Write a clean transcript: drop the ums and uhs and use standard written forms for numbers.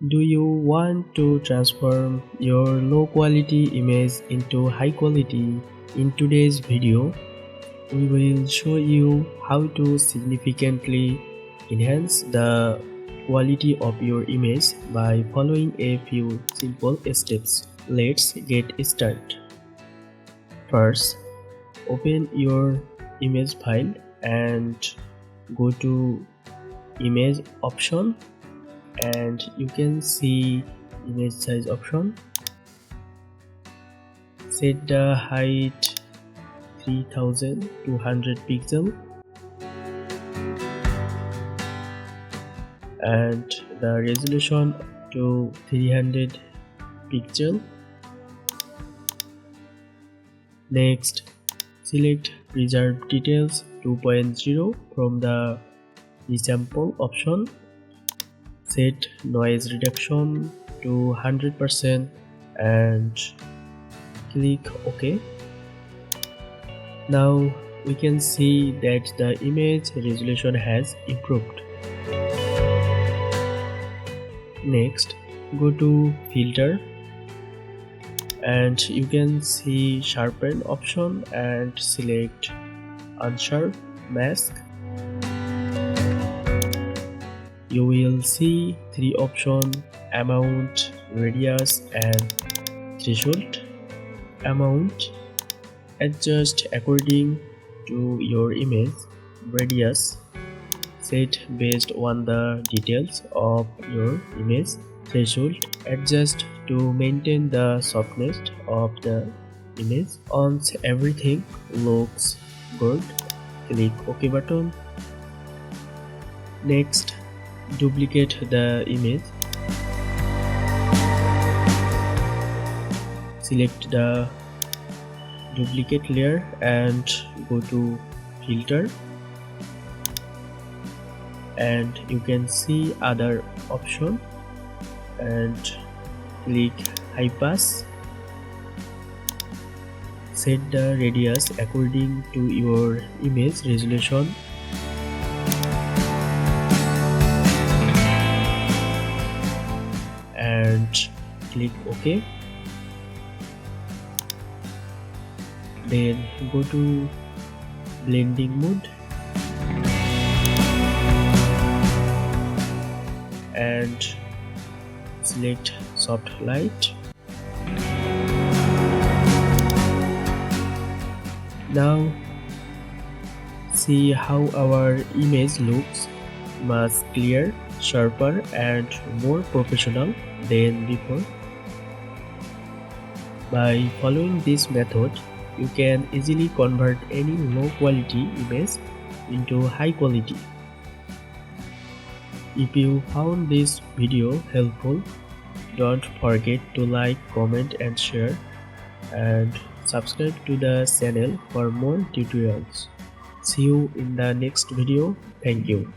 Do you want to transform your low quality image into high quality? In today's video, we will show you how to significantly enhance the quality of your image by following a few simple steps. Let's get started. First, open your image file and go to image option, and you can see image size option. Set the height 3200 pixel and the resolution to 300 pixel. Next, select preserve details 2.0 from the resample option. Set noise reduction to 100% and click OK. Now we can see that the image resolution has improved. Next, go to filter and you can see sharpen option and select Unsharp Mask. You will see three options: amount, radius and threshold. Amount, adjust according to your image. Radius, set based on the details of your image. Threshold, adjust to maintain the softness of the image. Once everything looks good, click OK button. Next, duplicate the image. Select the duplicate layer and go to filter, and you can see other option and click high pass. Set the radius according to your image resolution. And click OK. Then go to blending mode and select soft light. Now see how our image looks much clearer, sharper and more professional than before. By following this method, you can easily convert any low quality image into high quality. If you found this video helpful, don't forget to like, comment and share, and subscribe to the channel for more tutorials. See you in the next video. Thank you.